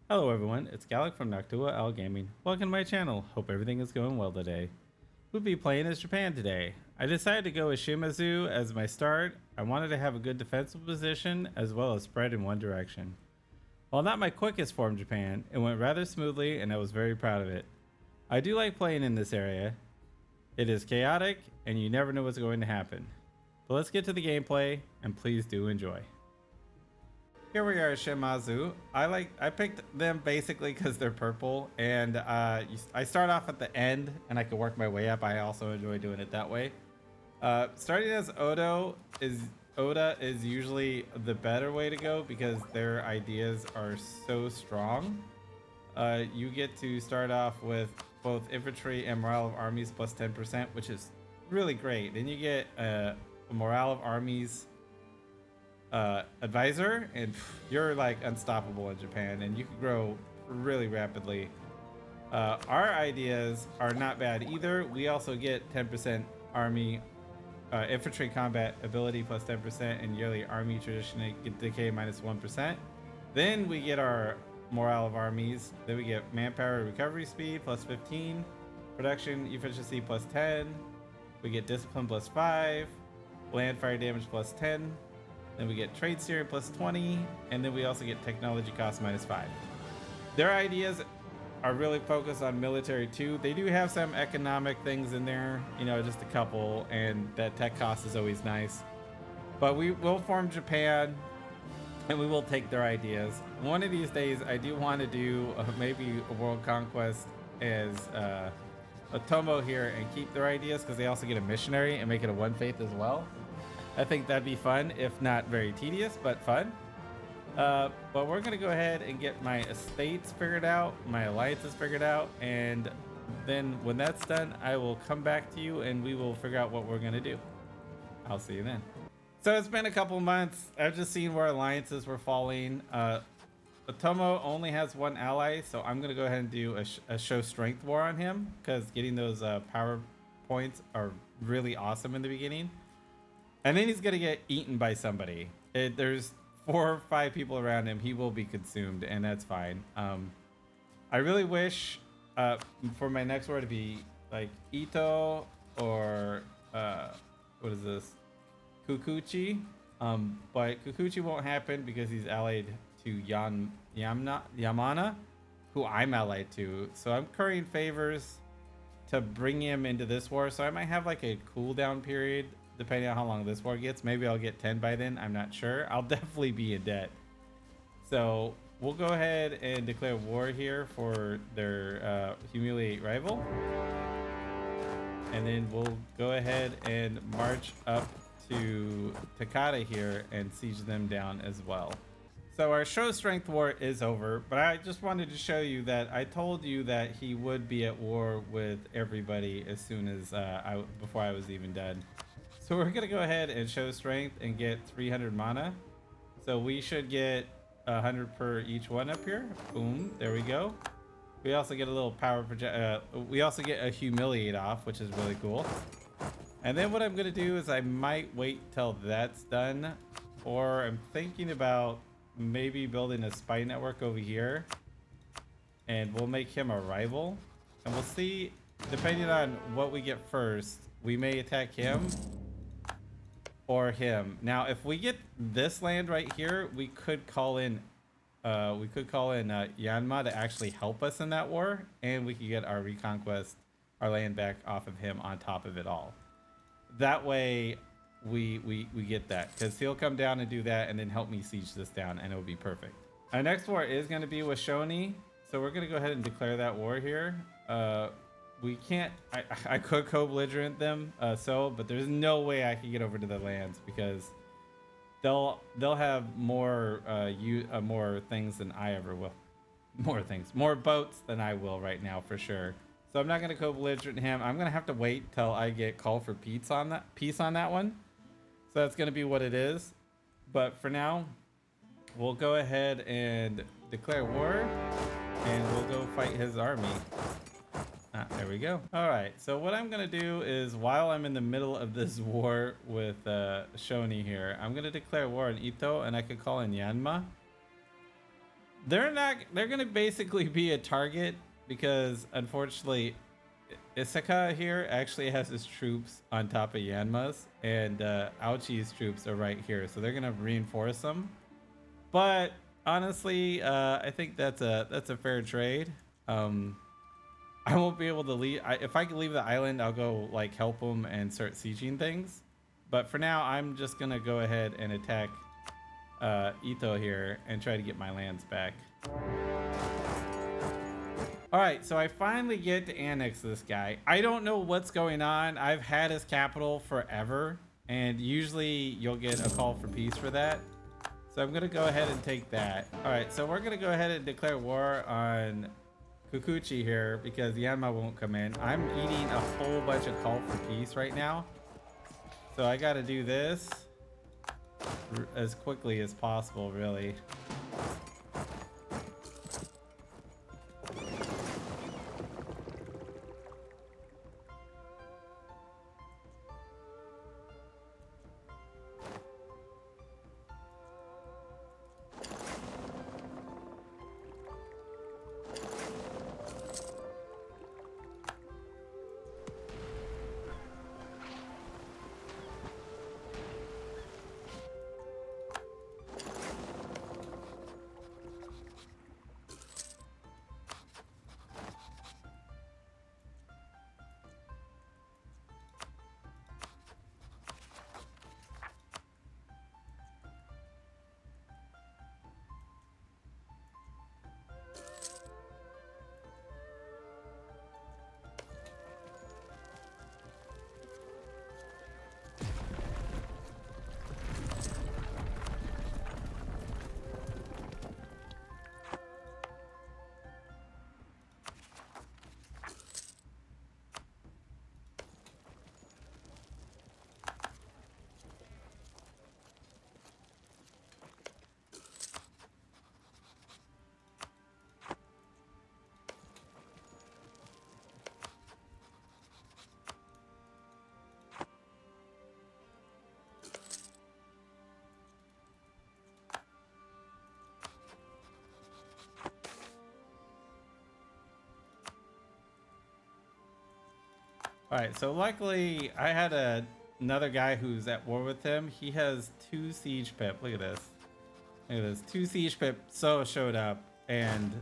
Hello everyone, it's Gallic from Noctua Owl Gaming. Welcome to my channel. Hope everything is going well today. We'll be playing as Japan today. I decided to go with Shimazu as my start. I wanted to have a good defensive position as well as spread in one direction. While not my quickest form Japan, it went rather smoothly and I was very proud of it. I do like playing in this area. It is chaotic and you never know what's going to happen. But let's get to the gameplay and please do enjoy. Here we are, Shimazu. I picked them basically because they're purple, and I start off at the end, and I can work my way up. I also enjoy doing it that way. Starting as Oda is usually the better way to go because their ideas are so strong. You get to start off with both infantry and morale of armies plus 10%, which is really great. Then you get a morale of armies advisor, and you're like unstoppable in Japan, and you can grow really rapidly. Our ideas are not bad either. We also get 10% army infantry combat ability plus 10% and yearly army tradition decay minus 1%. Then we get our morale of armies. Then we get manpower recovery speed plus 15, production efficiency plus 10. We get discipline plus 5, land fire damage plus 10. Then we get trade steering plus 20, and then we also get technology cost minus 5. Their ideas are really focused on military too. They do have some economic things in there, you know, just a couple, and that tech cost is always nice. But we will form Japan, and we will take their ideas. One of these days, I do want to do maybe a world conquest as Otomo here and keep their ideas, because they also get a missionary and make it a one faith as well. I think that'd be fun, if not very tedious, but fun. But we're gonna go ahead and get my estates figured out, my alliances figured out, and then when that's done, I will come back to you and we will figure out what we're gonna do. I'll see you then. So it's been a couple months. I've just seen where alliances were falling. Otomo only has one ally, so I'm gonna go ahead and do a show strength war on him, because getting those power points are really awesome in the beginning. And then he's gonna get eaten by somebody. There's 4 or 5 people around him. He will be consumed, and that's fine. I really wish for my next war to be like Ito or what is this? Kukuchi. But Kukuchi won't happen because he's allied to Yamana, who I'm allied to. So I'm currying favors to bring him into this war. So I might have like a cooldown period depending on how long this war gets. Maybe I'll get 10 by then. I'm not sure. I'll definitely be in debt. So we'll go ahead and declare war here for their humiliate rival. And then we'll go ahead and march up to Takata here and siege them down as well. So our show strength war is over, but I just wanted to show you that I told you that he would be at war with everybody as soon as before I was even done. So we're gonna go ahead and show strength and get 300 mana. So we should get 100 per each one up here. Boom, there we go. We also get a little power project. We also get a humiliate off, which is really cool. And then what I'm gonna do is I might wait till that's done, or I'm thinking about maybe building a spy network over here, and we'll make him a rival, and we'll see, depending on what we get first, we may attack him or him. Now, if we get this land right here, we could call in Yanma to actually help us in that war, and we could get our reconquest, our land back off of him on top of it all. That way, we get that, because he'll come down and do that, and then help me siege this down, and it'll be perfect. Our next war is going to be with Shoni, so we're going to go ahead and declare that war here. We can't. I could co-belligerent them, but there's no way I can get over to the lands because they'll have more more things than I ever will. More boats than I will right now for sure. So I'm not gonna co-belligerent him. I'm gonna have to wait till I get call for peace on that one. So that's gonna be what it is. But for now, we'll go ahead and declare war, and we'll go fight his army. There we go. All right, so what I'm gonna do is, while I'm in the middle of this war with Shoni here, I'm gonna declare war on Ito, and I could call in Yanma. They're not. They're gonna basically be a target because unfortunately, Isaka here actually has his troops on top of Yanma's, and Aochi's troops are right here, so they're gonna reinforce them. But honestly, I think that's a fair trade. Um, I won't be able to leave. If I can leave the island, I'll go like help them and start sieging things. But for now, I'm just gonna go ahead and attack Ito here and try to get my lands back. All right, so I finally get to annex this guy. I don't know what's going on. I've had his capital forever, and usually you'll get a call for peace for that. So I'm gonna go ahead and take that. All right, so we're gonna go ahead and declare war on Kukuchi here because Yanma won't come in. I'm eating a whole bunch of call for peace right now. So I gotta do this as quickly as possible, really. All right, so luckily I had another guy who's at war with him. He has 2 siege pip. Look at this. Look at this. 2 siege pip so showed up and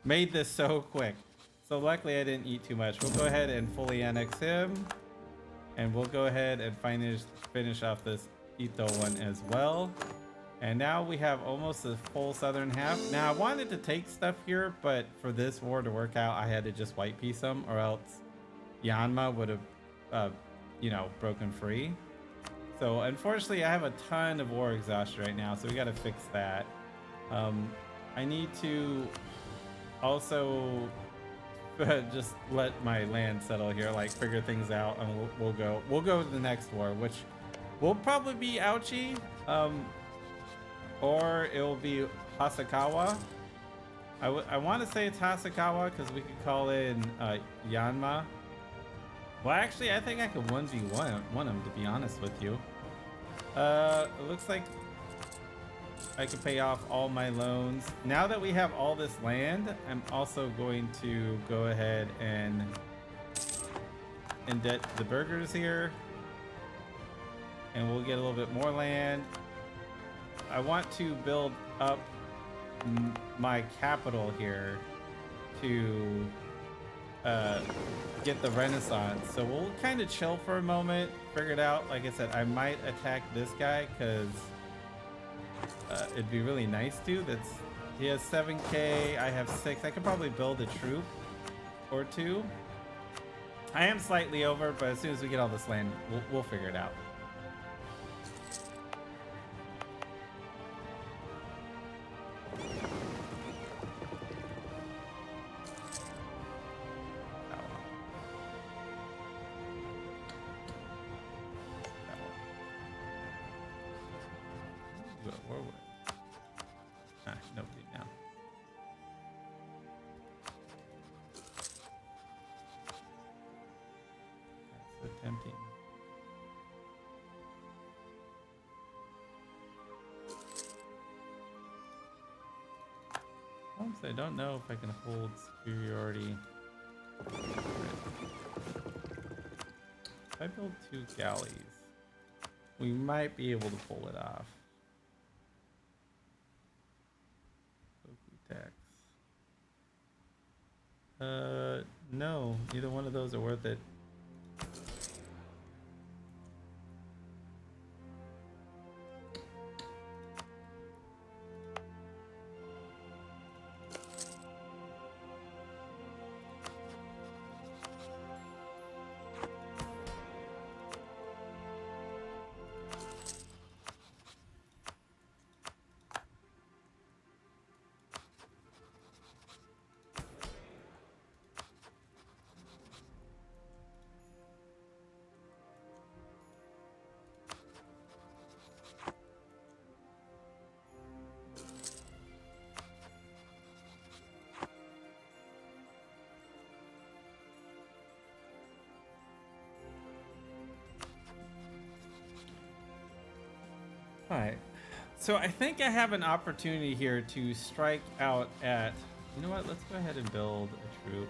made this so quick. So luckily I didn't eat too much. We'll go ahead and fully annex him. And we'll go ahead and finish off this Ito one as well. And now we have almost the full southern half. Now I wanted to take stuff here, but for this war to work out, I had to just white piece them or else Yanma would have, you know, broken free. So unfortunately, I have a ton of war exhaustion right now, so we got to fix that. I need to also just let my land settle here, like figure things out, and we'll go to the next war, which will probably be Aochi, or it will be Hasakawa. I want to say it's Hasakawa because we could call in Yanma. Well, actually, I think I could 1v1 him, to be honest with you. It looks like I can pay off all my loans. Now that we have all this land, I'm also going to go ahead and indebt the burgers here. And we'll get a little bit more land. I want to build up my capital here to get the Renaissance. So we'll kind of chill for a moment, figure it out. Like I said, I might attack this guy because it'd be really nice to. He has 7k, I have 6. I could probably build a troop or 2. I am slightly over, but as soon as we get all this land, we'll figure it out. Nobody now. That's so tempting. I don't know if I can hold superiority. If I build 2 galleys, we might be able to pull it off. Tax. No, neither one of those are worth it. Alright, so I think I have an opportunity here to strike out at, you know what, let's go ahead and build a troop.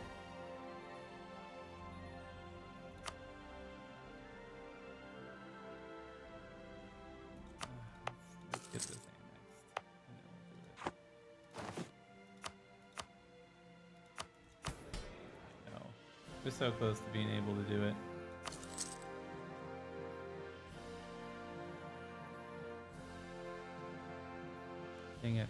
Let's get this annexed, and then we'll do it. I know, we're so close to being able to do it. Dang it.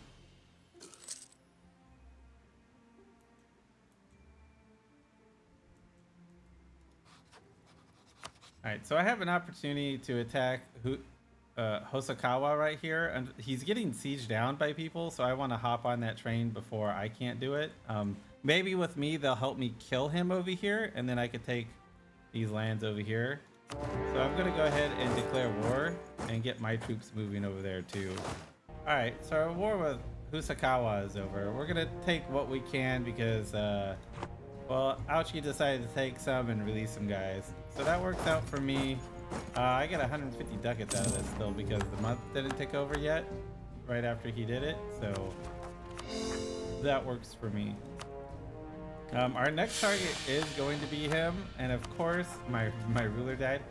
Alright, so I have an opportunity to attack Hosokawa right here, and he's getting sieged down by people, so I want to hop on that train before I can't do it. Maybe with me, they'll help me kill him over here, and then I could take these lands over here. So I'm going to go ahead and declare war and get my troops moving over there too. Alright, so our war with Hosokawa is over. We're gonna take what we can because, well, Aochi decided to take some and release some guys. So that works out for me. I get 150 ducats out of this still because the month didn't take over yet, right after he did it. So that works for me. Our next target is going to be him. And of course, my ruler died.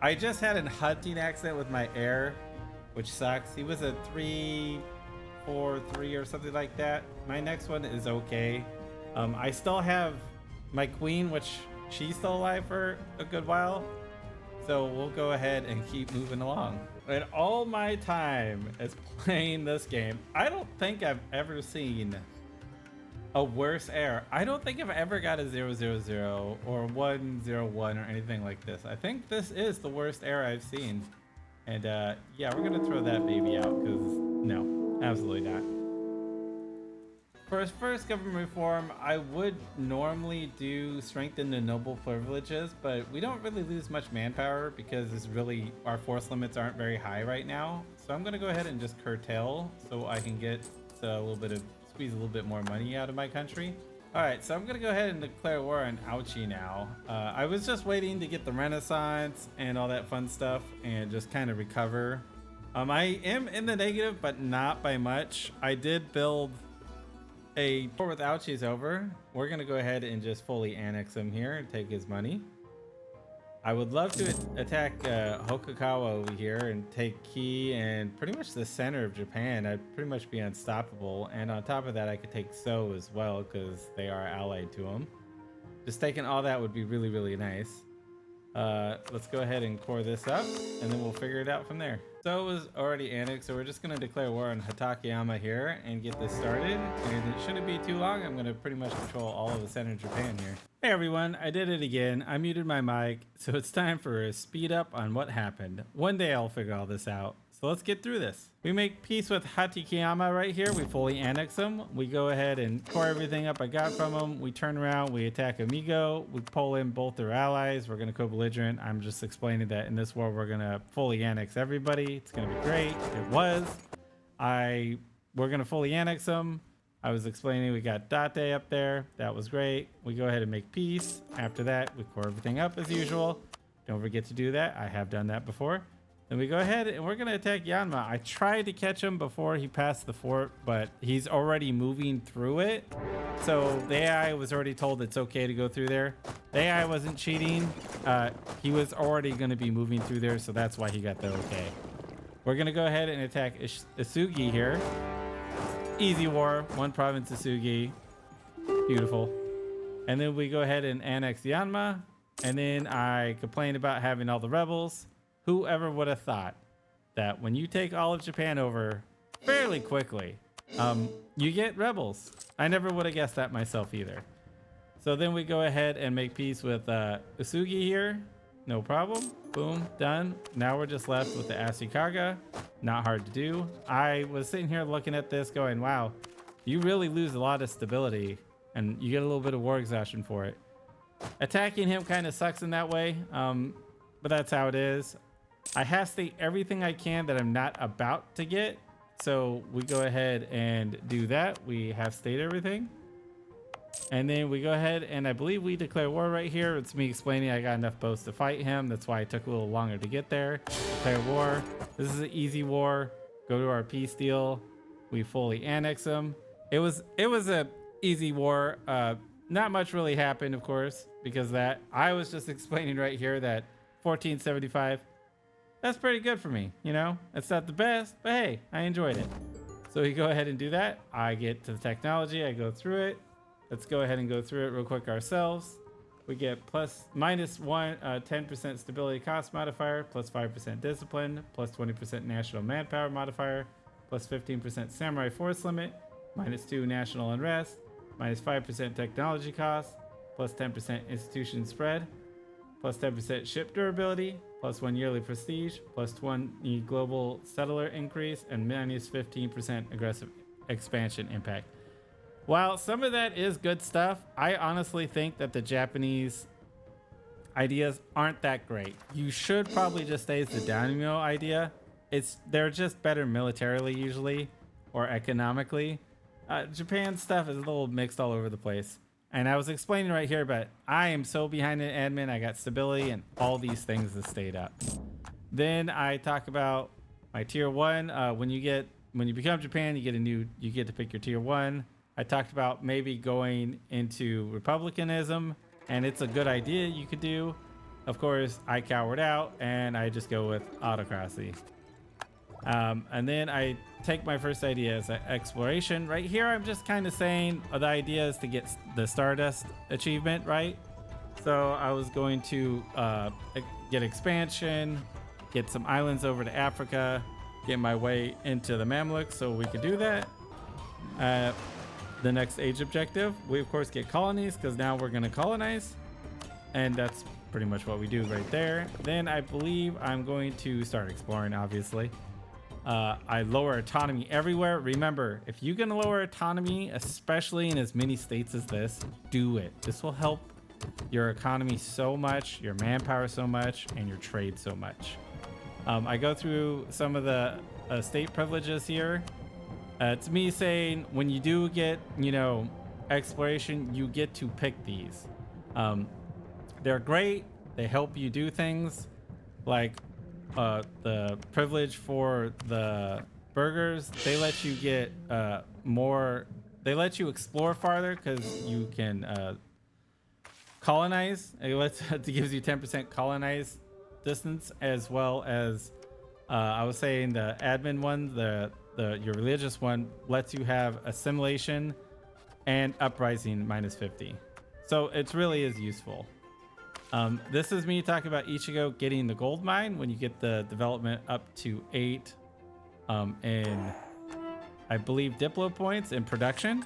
I just had a hunting accident with my heir, which sucks. He was a 3-4-3 or something like that. My next one is okay. I still have my queen, which she's still alive for a good while. So we'll go ahead and keep moving along. In all my time as playing this game, I don't think I've ever seen a worse error. I don't think I've ever got a 0-0-0 or 1-0-1 or anything like this. I think this is the worst error I've seen. And yeah, we're gonna throw that baby out because no, absolutely not. For his first government reform, I would normally do strengthen the noble privileges, but we don't really lose much manpower because it's really, our force limits aren't very high right now. So I'm gonna go ahead and just curtail so I can get a little bit of, squeeze a little bit more money out of my country. All right, so I'm gonna go ahead and declare war on Aochi now. I was just waiting to get the Renaissance and all that fun stuff and just kind of recover. I am in the negative, but not by much. I did build a war with Aochi's over. We're gonna go ahead and just fully annex him here and take his money. I would love to attack Hokukawa over here and take Ki and pretty much the center of Japan. I'd pretty much be unstoppable. And on top of that, I could take So as well because they are allied to him. Just taking all that would be really, really nice. Let's go ahead and core this up and then we'll figure it out from there. So is already annexed, so we're just going to declare war on Hatakeyama here and get this started. And it shouldn't be too long. I'm going to pretty much control all of the center of Japan here. Hey everyone, I did it again. I muted my mic, so it's time for a speed up on what happened. One day I'll figure all this out. So let's get through this. We make peace with Hatakeyama right here. We fully annex him. We go ahead and core everything up I got from him. We turn around, we attack Amigo. We pull in both their allies. We're going to co-belligerent. I'm just explaining that in this war, we're going to fully annex everybody. It's going to be great. It was. We're going to fully annex them. I was explaining we got Date up there. That was great. We go ahead and make peace. After that, we core everything up as usual. Don't forget to do that. I have done that before. Then we go ahead and we're going to attack Yanma. I tried to catch him before he passed the fort, but he's already moving through it. So the AI was already told it's okay to go through there. The AI wasn't cheating. He was already going to be moving through there, so that's why he got the okay. We're going to go ahead and attack Isugi here. Easy war. One province Isugi. Beautiful. And then we go ahead and annex Yanma. And then I complained about having all the rebels. Whoever would have thought that when you take all of Japan over fairly quickly, you get rebels. I never would have guessed that myself either. So then we go ahead and make peace with Isugi here. No problem. Boom, done. Now we're just left with the Ashikaga. Not hard to do. I was sitting here looking at this going, wow, you really lose a lot of stability and you get a little bit of war exhaustion for it. Attacking him kind of sucks in that way, but that's how it is. I half state everything I can that I'm not about to get. So we go ahead and do that. We half state everything. And then we go ahead and I believe we declare war right here. It's me explaining I got enough boats to fight him. That's why it took a little longer to get there. Declare war. This is an easy war. Go to our peace deal. We fully annex him. It was a easy war. Not much really happened, of course, because of that. I was just explaining right here that 1475, that's pretty good for me. You know, it's not the best, but hey, I enjoyed it. So we go ahead and do that. I get to the technology. I go through it. Let's go ahead and go through it real quick ourselves. We get minus 10% stability cost modifier, plus 5% discipline, plus 20% national manpower modifier, plus 15% samurai force limit, minus 2 national unrest, minus 5% technology cost, plus 10% institution spread, plus 10% ship durability, plus 1 yearly prestige, plus 20 global settler increase, and minus 15% aggressive expansion impact. While some of that is good stuff, I honestly think that the Japanese ideas aren't that great. You should probably just stay as the daimyo idea. They're just better militarily usually, or economically. Japan stuff is a little mixed all over the place. And I was explaining right here, but I am so behind in admin. I got stability and all these things that stayed up. Then I talk about my tier 1. When you become Japan, you get to pick your tier 1. I talked about maybe going into republicanism, and it's a good idea you could do. Of course, I cowered out and I just go with autocracy. And then I take my first idea as exploration. Right here, I'm just kind of saying the idea is to get the Stardust achievement, right? So I was going to get expansion, get some islands over to Africa, get my way into the Mamluks so we could do that. The next age objective, we of course get colonies because now we're going to colonize. And that's pretty much what we do right there. Then I believe I'm going to start exploring, obviously. I lower autonomy everywhere. Remember, if you're going to lower autonomy, especially in as many states as this, do it. This will help your economy so much, your manpower so much, and your trade so much. I go through some of the state privileges here. It's me saying when you do get, exploration, you get to pick these. They're great. They help you do things like the privilege for the burgers. They let you get more. They let you explore farther because you can colonize. It gives you 10% colonize distance, as well as I was saying the admin one, your religious one lets you have assimilation and uprising minus 50. So it really is useful. This is me talking about Ichigo getting the gold mine when you get the development up to 8 in, I believe, Diplo points in production.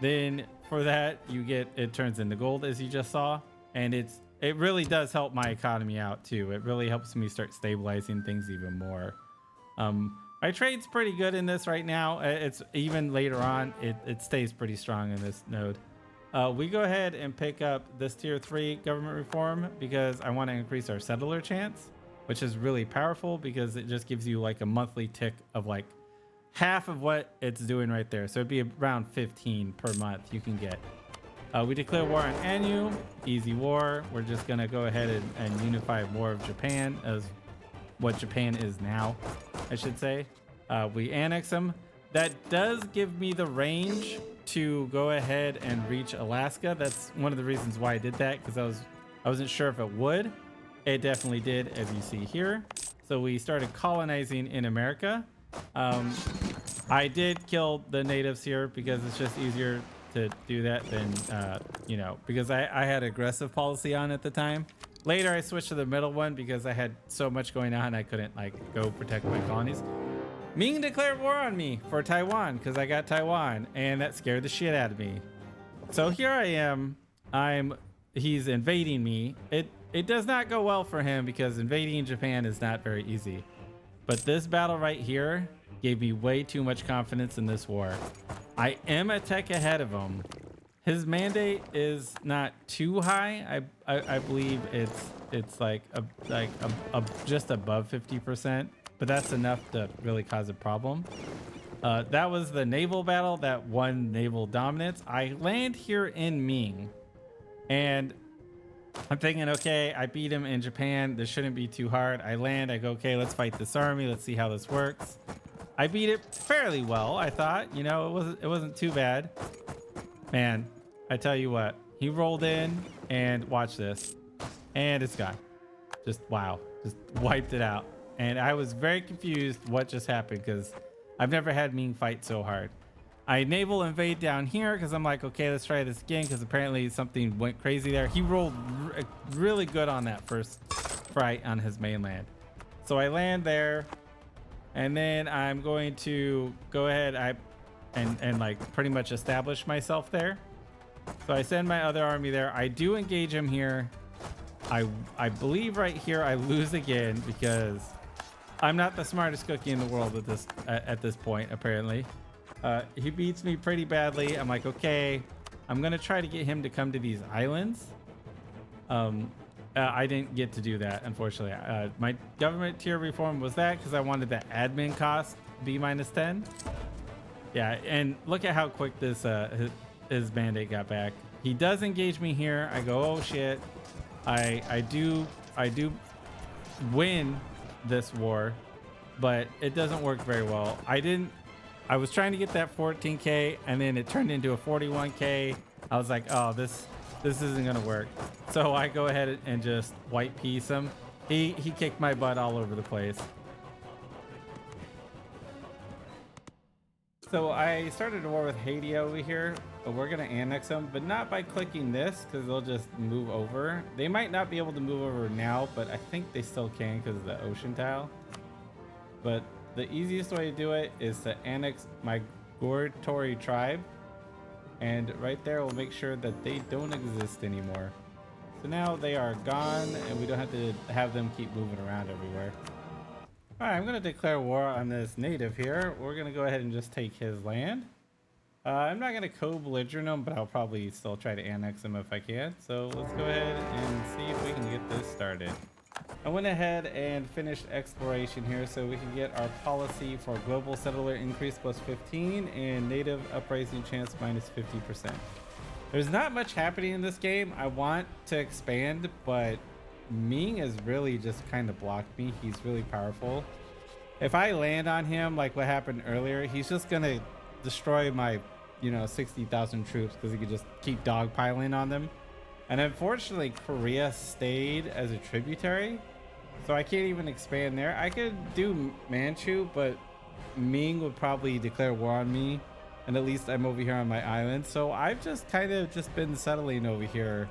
Then for that, it turns into gold, as you just saw. And it really does help my economy out too. It really helps me start stabilizing things even more. My trade's pretty good in this right now. It's even later on, it stays pretty strong in this node. We go ahead and pick up this tier 3 government reform because I want to increase our settler chance, which is really powerful because it just gives you like a monthly tick of like half of what it's doing right there. So it'd be around 15 per month you can get. We declare war on Anu, easy war. We're just going to go ahead and unify more of Japan as what Japan is now, I should say. We annex them. That does give me the range to go ahead and reach Alaska. That's one of the reasons why I did that, because I wasn't sure if it would. It definitely did, as you see here. So we started colonizing in America. I did kill the natives here because it's just easier to do that than, you know, because I had aggressive policy on at the time. Later, I switched to the middle one because I had so much going on, I couldn't like go protect my colonies. Ming declared war on me for Taiwan because I got Taiwan, and that scared the shit out of me. So here I am. He's invading me. It does not go well for him because invading Japan is not very easy. But this battle right here gave me way too much confidence in this war. I am a tech ahead of him. His mandate is not too high. I believe it's like just above 50%, but that's enough to really cause a problem. That was the naval battle that won naval dominance. I land here in Ming, and I'm thinking, okay, I beat him in Japan. This shouldn't be too hard. I land, I go, okay, let's fight this army. Let's see how this works. I beat it fairly well, I thought. You know, it wasn't too bad. Man, I tell you what, he rolled in and watch this. And it's gone. Just, wow, just wiped it out. And I was very confused what just happened because I've never had Ming fight so hard. I naval invade down here because I'm like, okay, let's try this again because apparently something went crazy there. He rolled really good on that first fight on his mainland. So I land there, and then I'm going to go ahead and like pretty much establish myself there. So I send my other army there. I do engage him here. I believe right here I lose again because I'm not the smartest cookie in the world at this point, apparently. He beats me pretty badly. I'm like, okay, I'm gonna try to get him to come to these islands. I didn't get to do that, unfortunately. My government tier reform was that because I wanted that admin cost B minus 10. Yeah, and look at how quick this his mandate got back. He does engage me here. I go, oh shit. I do win this war, but it doesn't work very well. I was trying to get that 14K, and then it turned into a 41K. I was like, oh, this isn't gonna work. So I go ahead and just white piece him. He kicked my butt all over the place. So I started a war with Haiti over here, but we're gonna annex them, but not by clicking this because they'll just move over. They might not be able to move over now, but I think they still can because of the ocean tile. But the easiest way to do it is to annex my migratory tribe, and right there will make sure that they don't exist anymore. So now they are gone, and we don't have to have them keep moving around everywhere. All right, I'm gonna declare war on this native here. We're gonna go ahead and just take his land. I'm not gonna co-belligerent him, but I'll probably still try to annex him if I can. So let's go ahead and see if we can get this started. I went ahead and finished exploration here so we can get our policy for global settler increase plus 15 and native uprising chance minus 50%. There's not much happening in this game. I want to expand, but Ming has really just kind of blocked me. He's really powerful. If I land on him like what happened earlier, he's just gonna destroy my 60,000 troops because he could just keep dogpiling on them. And unfortunately, Korea stayed as a tributary, so I can't even expand there. I could do Manchu, but Ming would probably declare war on me, and at least I'm over here on my island. So I've just kind of been settling over here,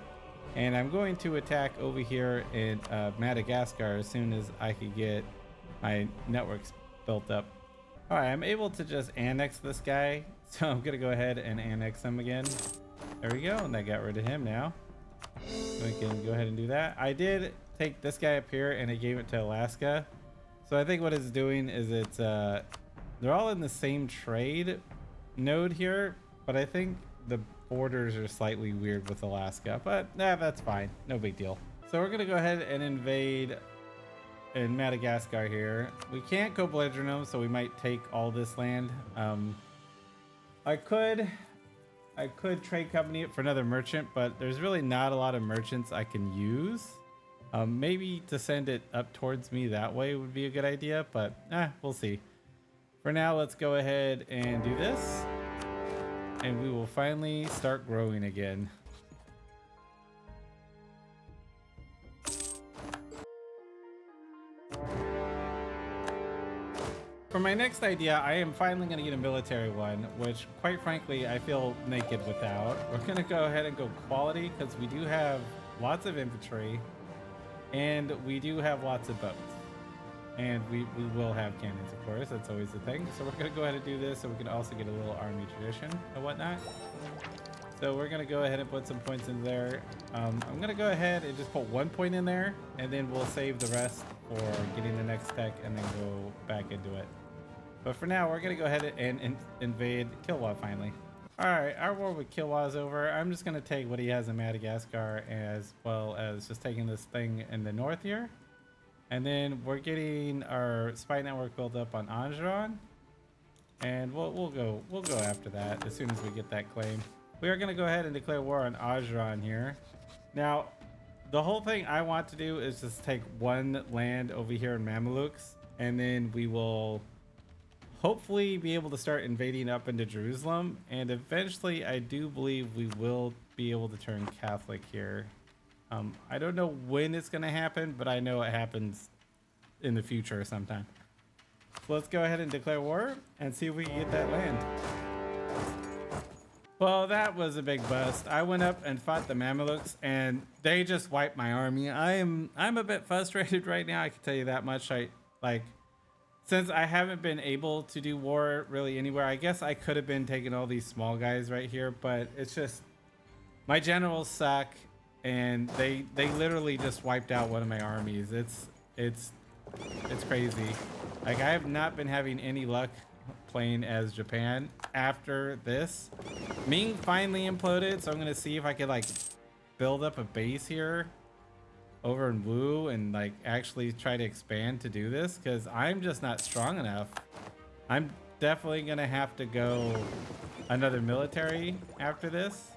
and I'm going to attack over here in Madagascar as soon as I could get my networks built up. All right, I'm able to just annex this guy, so I'm gonna go ahead and annex him again. There we go, and I got rid of him now. We can go ahead and do that. I did take this guy up here and I gave it to Alaska. So I think what it's doing is it's they're all in the same trade node here, but I think the borders are slightly weird with Alaska, but that's fine, no big deal. So we're gonna go ahead and invade in Madagascar here. We can't go belligerent them, so we might take all this land. I could trade company it for another merchant, but there's really not a lot of merchants I can use. Maybe to send it up towards me that way would be a good idea, but we'll see. For now, let's go ahead and do this, and we will finally start growing again. For my next idea, I am finally going to get a military one, which quite frankly, I feel naked without. We're going to go ahead and go quality because we do have lots of infantry and we do have lots of boats. And we will have cannons, of course. That's always the thing. So we're going to go ahead and do this so we can also get a little army tradition and whatnot. So we're going to go ahead and put some points in there. I'm going to go ahead and just put 1 point in there, and then we'll save the rest for getting the next tech and then go back into it. But for now, we're going to go ahead and invade Kilwa finally. All right, our war with Kilwa is over. I'm just going to take what he has in Madagascar as well as just taking this thing in the north here. And then we're getting our spy network built up on Anjouan. And we'll go after that as soon as we get that claim. We are going to go ahead and declare war on Anjouan here. Now, the whole thing I want to do is just take one land over here in Mamelukes, and then we will hopefully be able to start invading up into Jerusalem. And eventually, I do believe we will be able to turn Catholic here. I don't know when it's going to happen, but I know it happens in the future sometime. So let's go ahead and declare war and see if we can get that land. Well, that was a big bust. I went up and fought the Mamelukes, and they just wiped my army. I'm a bit frustrated right now. I can tell you that much. Since I haven't been able to do war really anywhere, I guess I could have been taking all these small guys right here, but it's just my generals suck, and they literally just wiped out one of my armies. It's crazy. Like, I have not been having any luck playing as Japan after this. Ming finally imploded, so I'm gonna see if I could like build up a base here over in Wu and like actually try to expand to do this, because I'm just not strong enough. I'm definitely gonna have to go another military after this,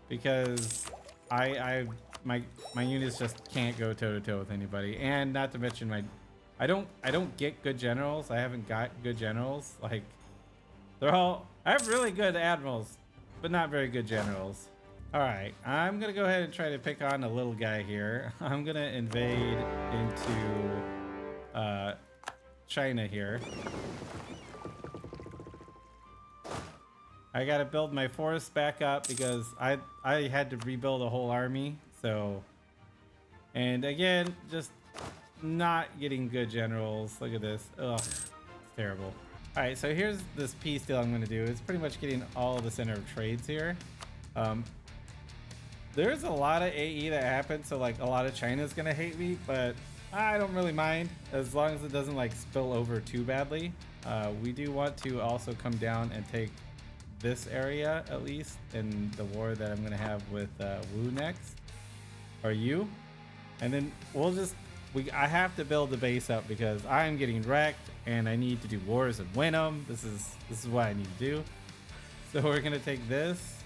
because my units just can't go toe to toe with anybody. And not to mention I don't get good generals. I haven't got good generals. Like, I have really good admirals, but not very good generals. All right, I'm gonna go ahead and try to pick on a little guy here. I'm gonna invade into China here. I gotta build my forest back up because I had to rebuild a whole army. So, and again, just not getting good generals. Look at this. Ugh, it's terrible. All right, so here's this peace deal I'm going to do. It's pretty much getting all the center of trades here. There's a lot of AE that happens, so like a lot of China's going to hate me, but I don't really mind as long as it doesn't like spill over too badly. We do want to also come down and take this area at least in the war that I'm going to have with Wu next, or you, and then I have to build the base up because I'm getting wrecked and I need to do wars and win them. This is what I need to do. So we're gonna take this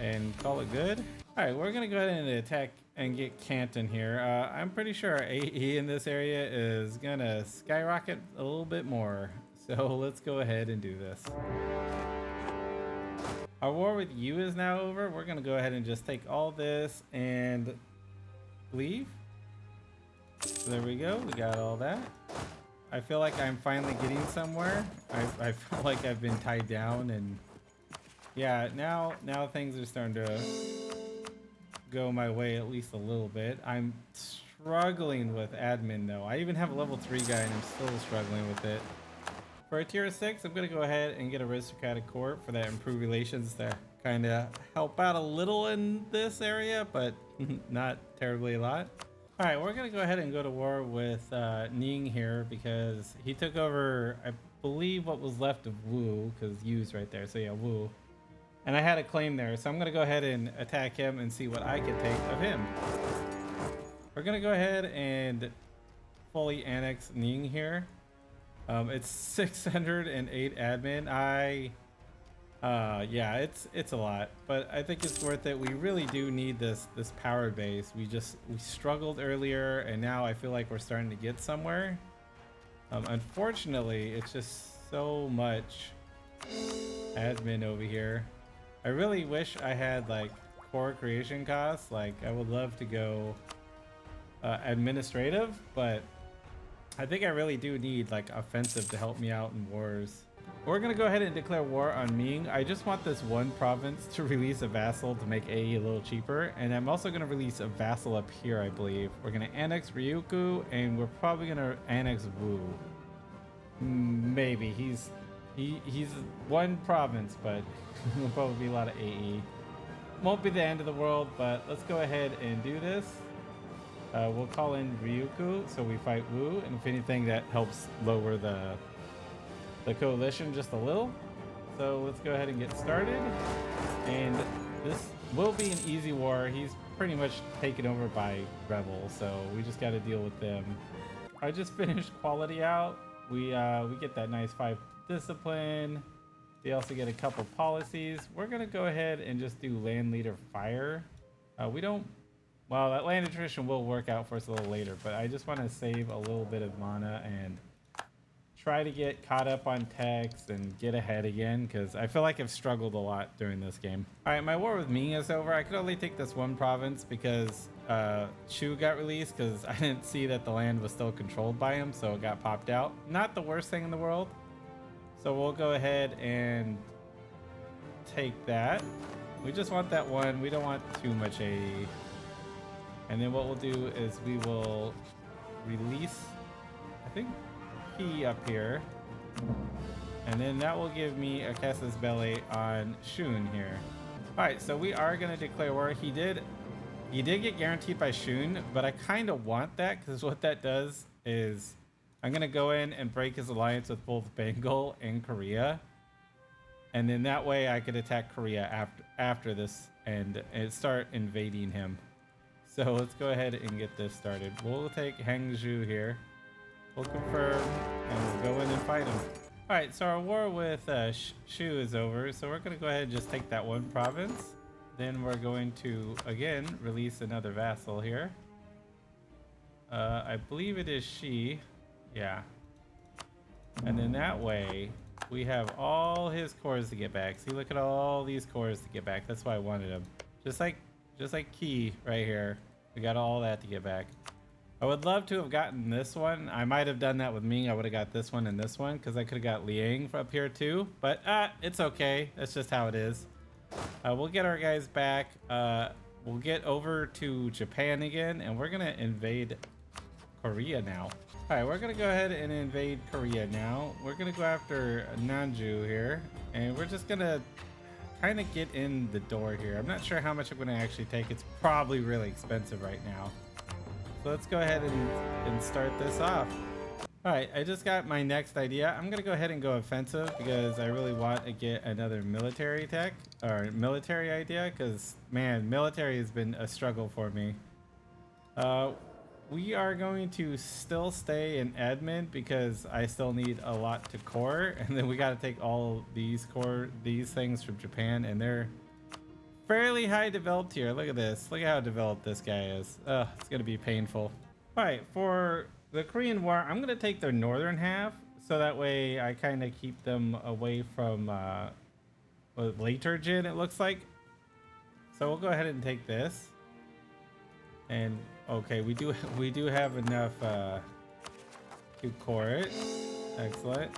and call it good. All right, we're gonna go ahead and attack and get Canton here. I'm pretty sure our AE in this area is gonna skyrocket a little bit more. So let's go ahead and do this. Our war with you is now over. We're gonna go ahead and just take all this and leave. So there we go, we got all that. I feel like I'm finally getting somewhere. I feel like I've been tied down, and yeah, now things are starting to go my way at least a little bit. I'm struggling with admin though. I even have a level 3 guy and I'm still struggling with it. For a tier 6, I'm gonna go ahead and get aristocratic court for that improved relations to kind of help out a little in this area, but not terribly a lot. All right, we're gonna go ahead and go to war with Ning here because he took over, I believe, what was left of Wu, because Yu's right there. So yeah, Wu. And I had a claim there, so I'm gonna go ahead and attack him and see what I can take of him. We're gonna go ahead and fully annex Ning here. It's 608 admin. Yeah, it's a lot, but I think it's worth it. We really do need this power base. We struggled earlier, and now I feel like we're starting to get somewhere. Unfortunately, it's just so much admin over here. I really wish I had like core creation costs. Like I would love to go administrative, but I think I really do need like offensive to help me out in wars. We're gonna go ahead and declare war on Ming. I just want this one province to release a vassal to make AE a little cheaper, and I'm also gonna release a vassal up here, I believe. We're gonna annex Ryukyu, and we're probably gonna annex Wu. Maybe he's one province, but will probably be a lot of AE. Won't be the end of the world, but let's go ahead and do this. We'll call in Ryukyu, so we fight Wu, and if anything, that helps lower the coalition just a little. So let's go ahead and get started. And this will be an easy war. He's pretty much taken over by rebels, so we just got to deal with them. I just finished quality out. We get that nice 5 discipline. We also get a couple policies. We're gonna go ahead and just do land leader fire. We don't. Well, that land attrition will work out for us a little later, but I just want to save a little bit of mana and try to get caught up on techs and get ahead again, because I feel like I've struggled a lot during this game. All right, my war with Ming is over. I could only take this one province because Shu got released, because I didn't see that the land was still controlled by him, so it got popped out. Not the worst thing in the world. So we'll go ahead and take that. We just want that one. We don't want too much AE. And then what we'll do is we will release, I think, up here, and then that will give me a Casus Belli on Shun here. All right, so we are going to declare war. He did get guaranteed by Shun, but I kind of want that, because what that does is I'm going to go in and break his alliance with both Bengal and Korea, and then that way I could attack Korea after this and start invading him. So let's go ahead and get this started. We'll take Hangzhou here. We'll confirm, and we'll go in and fight him. All right, so our war with Shu is over, so we're going to go ahead and just take that one province. Then we're going to, again, release another vassal here. I believe it is Shi. Yeah. And then that way, we have all his cores to get back. See, look at all these cores to get back. That's why I wanted them. Just like Key right here. We got all that to get back. I would love to have gotten this one. I might have done that with Ming. I would have got this one and this one, because I could have got Liang up here too. But it's okay. That's just how it is. We'll get our guys back. We'll get over to Japan again, and we're going to invade Korea now. All right, we're going to go ahead and invade Korea now. We're going to go after Nanju here, and we're just going to kind of get in the door here. I'm not sure how much I'm going to actually take. It's probably really expensive right now. So let's go ahead and start this off. All right, I just got my next idea. I'm gonna go ahead and go offensive, because I really want to get another military tech or military idea, because man, military has been a struggle for me. We are going to still stay in admin, because I still need a lot to core, and then we got to take all these things from Japan, and they're fairly high developed here. Look at this. Look at how developed this guy is. It's gonna be painful. All right, for the Korean War, I'm gonna take their northern half, so that way I kind of keep them away from Liturgin, it looks like. So we'll go ahead and take this. And okay, we do have enough to core it. Excellent.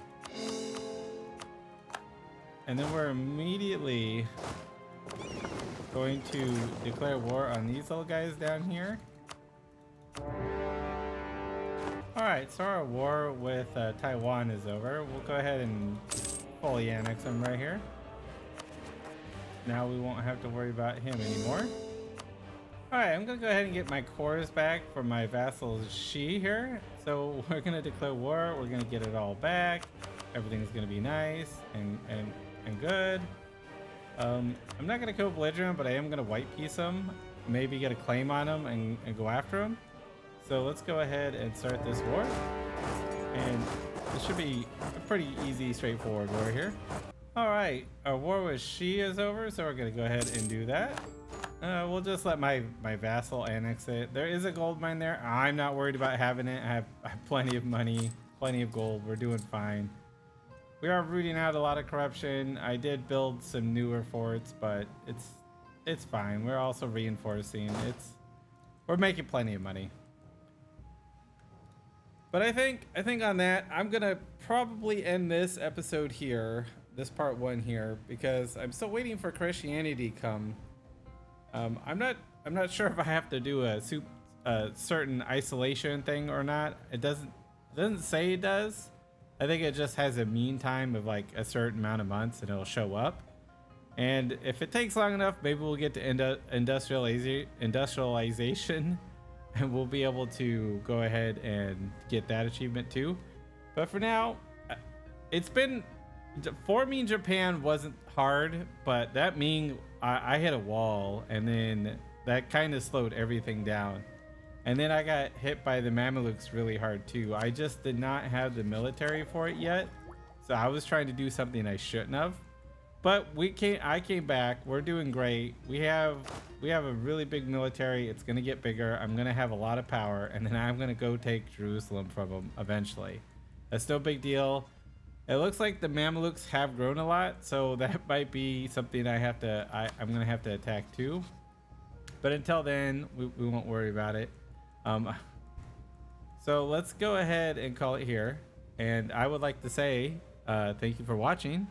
And then we're immediately going to declare war on these little guys down here. All right, so our war with Taiwan is over. We'll go ahead and fully annex him right here. Now we won't have to worry about him anymore. All right, I'm gonna go ahead and get my cores back from my vassal Shi here. So we're gonna declare war. We're gonna get it all back. Everything's gonna be nice and good. I'm not gonna kill Belligerent, but I am gonna white piece him. Maybe get a claim on him and go after him. So let's go ahead and start this war. And this should be a pretty easy, straightforward war here. All right, our war with Shi is over, so we're gonna go ahead and do that. We'll just let my vassal annex it. There is a gold mine there. I'm not worried about having it. I have plenty of money, plenty of gold. We're doing fine. We are rooting out a lot of corruption. I did build some newer forts, but it's fine. We're also reinforcing. We're making plenty of money. But I think on that, I'm gonna probably end this episode here, this part 1 here, because I'm still waiting for Christianity to come. I'm not sure if I have to do a certain isolation thing or not. It doesn't say it does. I think it just has a mean time of like a certain amount of months and it'll show up. And if it takes long enough, maybe we'll get to industrialization and we'll be able to go ahead and get that achievement too. But for now, forming Japan wasn't hard, but that Ming, I hit a wall and then that kind of slowed everything down. And then I got hit by the Mamelukes really hard too. I just did not have the military for it yet. So I was trying to do something I shouldn't have. But I came back. We're doing great. We have a really big military. It's gonna get bigger. I'm gonna have a lot of power, and then I'm gonna go take Jerusalem from them eventually. That's no big deal. It looks like the Mamelukes have grown a lot, so that might be something I'm gonna have to attack too. But until then, we won't worry about it. So let's go ahead and call it here. And I would like to say thank you for watching.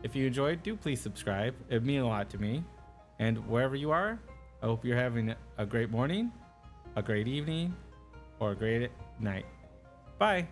If you enjoyed, do please subscribe. It'd mean a lot to me. And wherever you are, I hope you're having a great morning, a great evening, or a great night. Bye.